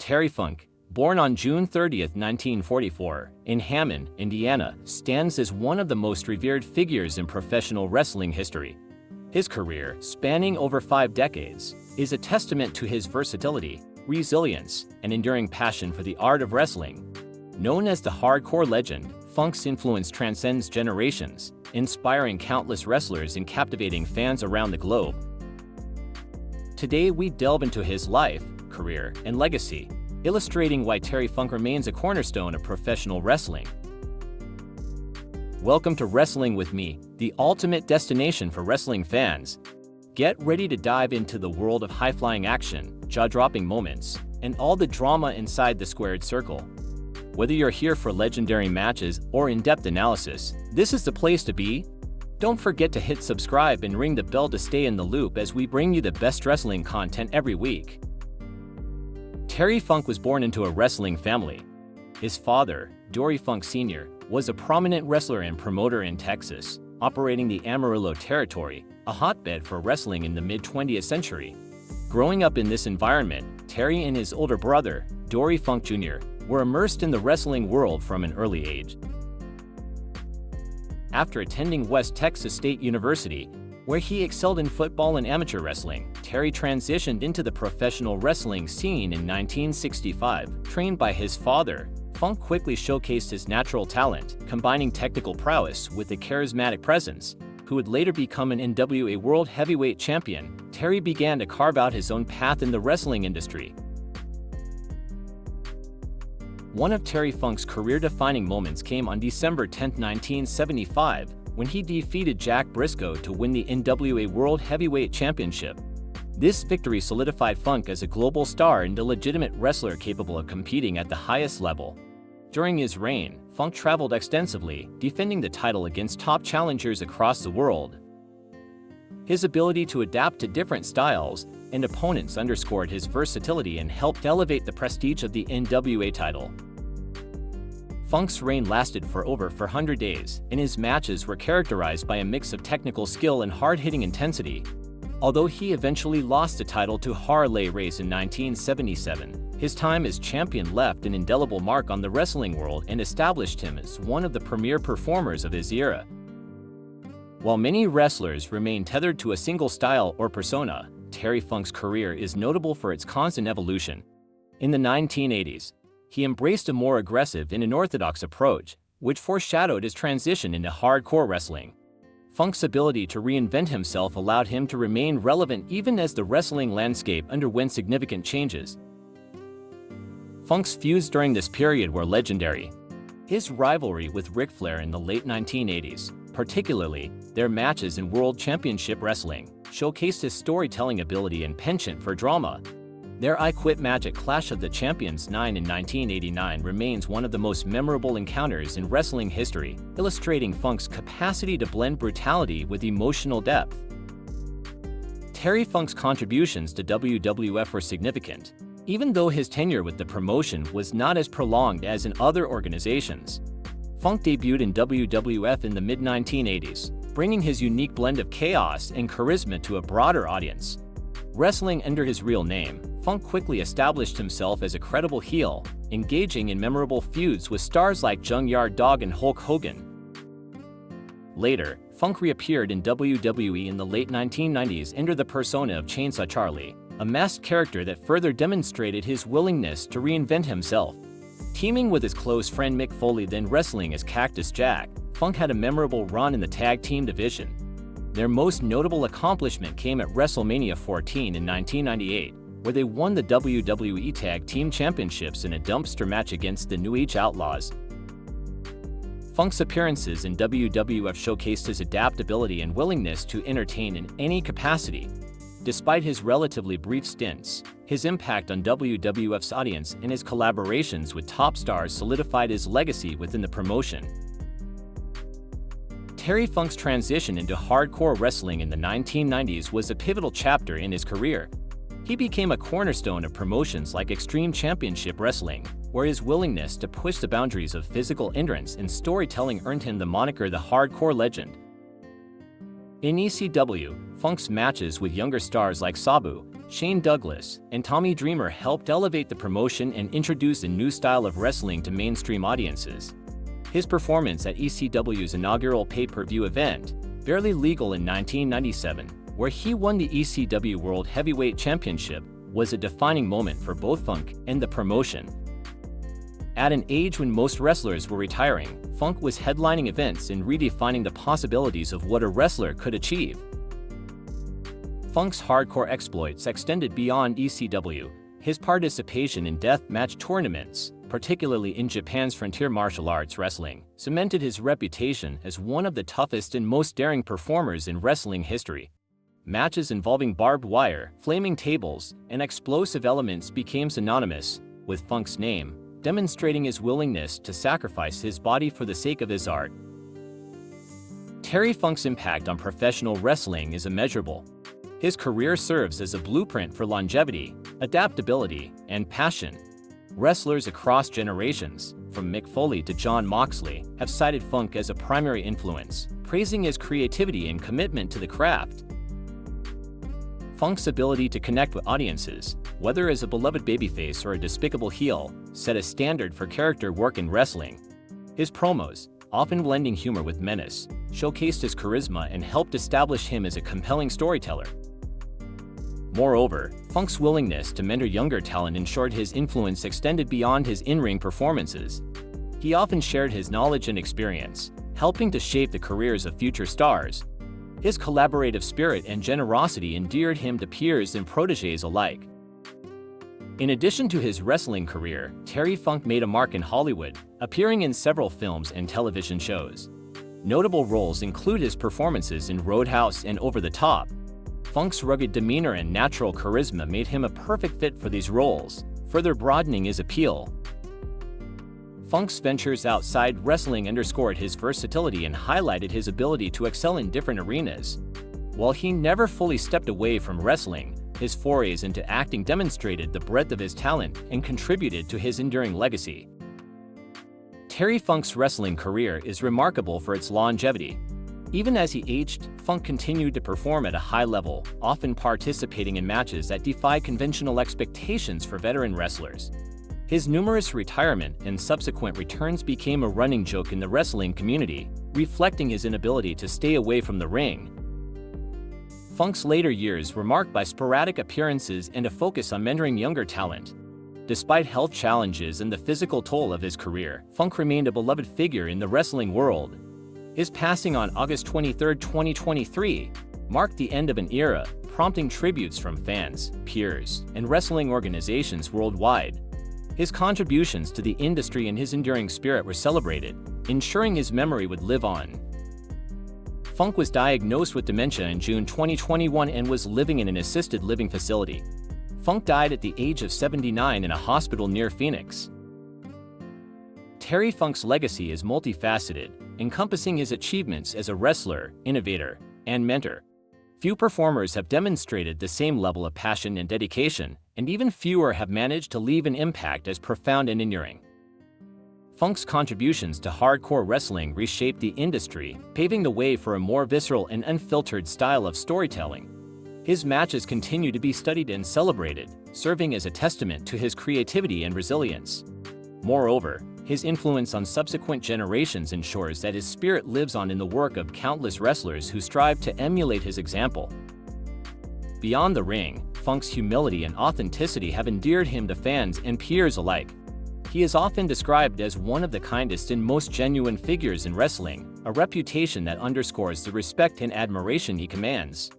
Terry Funk, born on June 30, 1944, in Hammond, Indiana, stands as one of the most revered figures in professional wrestling history. His career, spanning over 5 decades, is a testament to his versatility, resilience, and enduring passion for the art of wrestling. Known as the hardcore legend, Funk's influence transcends generations, inspiring countless wrestlers and captivating fans around the globe. Today we delve into his life, career, and legacy, illustrating why Terry Funk remains a cornerstone of professional wrestling. Welcome to Wrestling with Me, the ultimate destination for wrestling fans. Get ready to dive into the world of high-flying action, jaw-dropping moments, and all the drama inside the squared circle. Whether you're here for legendary matches or in-depth analysis, this is the place to be. Don't forget to hit subscribe and ring the bell to stay in the loop as we bring you the best wrestling content every week. Terry Funk was born into a wrestling family. His father, Dory Funk Sr., was a prominent wrestler and promoter in Texas, operating the Amarillo territory, a hotbed for wrestling in the mid-20th century. Growing up in this environment, Terry and his older brother, Dory Funk Jr., were immersed in the wrestling world from an early age. After attending West Texas State University, where he excelled in football and amateur wrestling, Terry transitioned into the professional wrestling scene in 1965. Trained by his father, Funk quickly showcased his natural talent, combining technical prowess with a charismatic presence. Who would later become an NWA World Heavyweight Champion, Terry began to carve out his own path in the wrestling industry. One of Terry Funk's career-defining moments came on December 10, 1975, when he defeated Jack Briscoe to win the NWA World Heavyweight Championship. This victory solidified Funk as a global star and a legitimate wrestler capable of competing at the highest level. During his reign, Funk traveled extensively, defending the title against top challengers across the world. His ability to adapt to different styles and opponents underscored his versatility and helped elevate the prestige of the NWA title. Funk's reign lasted for over 400 days, and his matches were characterized by a mix of technical skill and hard-hitting intensity. Although he eventually lost the title to Harley Race in 1977, his time as champion left an indelible mark on the wrestling world and established him as one of the premier performers of his era. While many wrestlers remain tethered to a single style or persona, Terry Funk's career is notable for its constant evolution. In the 1980s, he embraced a more aggressive and unorthodox approach, which foreshadowed his transition into hardcore wrestling. Funk's ability to reinvent himself allowed him to remain relevant even as the wrestling landscape underwent significant changes. Funk's feuds during this period were legendary. His rivalry with Ric Flair in the late 1980s, particularly their matches in World Championship Wrestling, showcased his storytelling ability and penchant for drama. Their I Quit Magic Clash of the Champions 9 in 1989 remains one of the most memorable encounters in wrestling history, illustrating Funk's capacity to blend brutality with emotional depth. Terry Funk's contributions to WWF were significant, even though his tenure with the promotion was not as prolonged as in other organizations. Funk debuted in WWF in the mid-1980s, bringing his unique blend of chaos and charisma to a broader audience. Wrestling under his real name, Funk quickly established himself as a credible heel, engaging in memorable feuds with stars like Junkyard Dog and Hulk Hogan. Later, Funk reappeared in WWE in the late 1990s under the persona of Chainsaw Charlie, a masked character that further demonstrated his willingness to reinvent himself. Teaming with his close friend Mick Foley, then wrestling as Cactus Jack, Funk had a memorable run in the tag team division. Their most notable accomplishment came at WrestleMania 14 in 1998, where they won the WWE Tag Team Championships in a dumpster match against the New Age Outlaws. Funk's appearances in WWF showcased his adaptability and willingness to entertain in any capacity. Despite his relatively brief stints, his impact on WWF's audience and his collaborations with top stars solidified his legacy within the promotion. Terry Funk's transition into hardcore wrestling in the 1990s was a pivotal chapter in his career. He became a cornerstone of promotions like Extreme Championship Wrestling, where his willingness to push the boundaries of physical endurance and storytelling earned him the moniker the Hardcore Legend. In ECW, Funk's matches with younger stars like Sabu, Shane Douglas, and Tommy Dreamer helped elevate the promotion and introduce a new style of wrestling to mainstream audiences. His performance at ECW's inaugural pay-per-view event, Barely Legal in 1997, where he won the ECW World Heavyweight Championship, was a defining moment for both Funk and the promotion. At an age when most wrestlers were retiring, Funk was headlining events and redefining the possibilities of what a wrestler could achieve. Funk's hardcore exploits extended beyond ECW. His participation in death match tournaments, particularly in Japan's frontier martial arts wrestling, cemented his reputation as one of the toughest and most daring performers in wrestling history. Matches involving barbed wire, flaming tables, and explosive elements became synonymous with Funk's name, demonstrating his willingness to sacrifice his body for the sake of his art. Terry Funk's impact on professional wrestling is immeasurable. His career serves as a blueprint for longevity, adaptability, and passion. Wrestlers across generations, from Mick Foley to Jon Moxley, have cited Funk as a primary influence, praising his creativity and commitment to the craft. Funk's ability to connect with audiences, whether as a beloved babyface or a despicable heel, set a standard for character work in wrestling. His promos, often blending humor with menace, showcased his charisma and helped establish him as a compelling storyteller. Moreover, Funk's willingness to mentor younger talent ensured his influence extended beyond his in-ring performances. He often shared his knowledge and experience, helping to shape the careers of future stars. His collaborative spirit and generosity endeared him to peers and protégés alike. In addition to his wrestling career, Terry Funk made a mark in Hollywood, appearing in several films and television shows. Notable roles include his performances in Roadhouse and Over the Top. Funk's rugged demeanor and natural charisma made him a perfect fit for these roles, further broadening his appeal. Funk's ventures outside wrestling underscored his versatility and highlighted his ability to excel in different arenas. While he never fully stepped away from wrestling, his forays into acting demonstrated the breadth of his talent and contributed to his enduring legacy. Terry Funk's wrestling career is remarkable for its longevity. Even as he aged, Funk continued to perform at a high level, often participating in matches that defy conventional expectations for veteran wrestlers. His numerous retirement and subsequent returns became a running joke in the wrestling community, reflecting his inability to stay away from the ring. Funk's later years were marked by sporadic appearances and a focus on mentoring younger talent. Despite health challenges and the physical toll of his career, Funk remained a beloved figure in the wrestling world. His passing on August 23, 2023, marked the end of an era, prompting tributes from fans, peers, and wrestling organizations worldwide. His contributions to the industry and his enduring spirit were celebrated, ensuring his memory would live on. Funk was diagnosed with dementia in June 2021 and was living in an assisted living facility. Funk died at the age of 79 in a hospital near Phoenix. Terry Funk's legacy is multifaceted, encompassing his achievements as a wrestler, innovator, and mentor. Few performers have demonstrated the same level of passion and dedication, and even fewer have managed to leave an impact as profound and enduring. Funk's contributions to hardcore wrestling reshaped the industry, paving the way for a more visceral and unfiltered style of storytelling. His matches continue to be studied and celebrated, serving as a testament to his creativity and resilience. Moreover, his influence on subsequent generations ensures that his spirit lives on in the work of countless wrestlers who strive to emulate his example. Beyond the ring, Funk's humility and authenticity have endeared him to fans and peers alike. He is often described as one of the kindest and most genuine figures in wrestling, a reputation that underscores the respect and admiration he commands.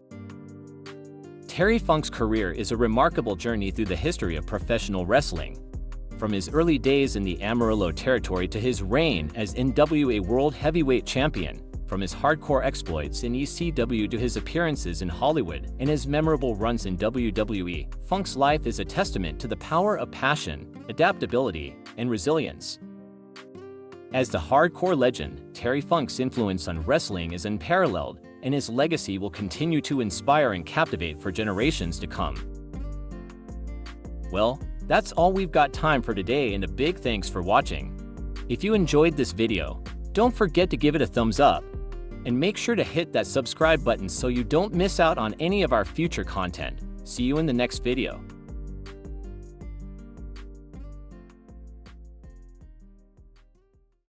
Terry Funk's career is a remarkable journey through the history of professional wrestling. From his early days in the Amarillo territory to his reign as NWA World Heavyweight Champion, from his hardcore exploits in ECW to his appearances in Hollywood and his memorable runs in WWE, Funk's life is a testament to the power of passion, adaptability, and resilience. As the hardcore legend, Terry Funk's influence on wrestling is unparalleled, and his legacy will continue to inspire and captivate for generations to come. Well, that's all we've got time for today, and a big thanks for watching. If you enjoyed this video, don't forget to give it a thumbs up, and make sure to hit that subscribe button so you don't miss out on any of our future content. See you in the next video.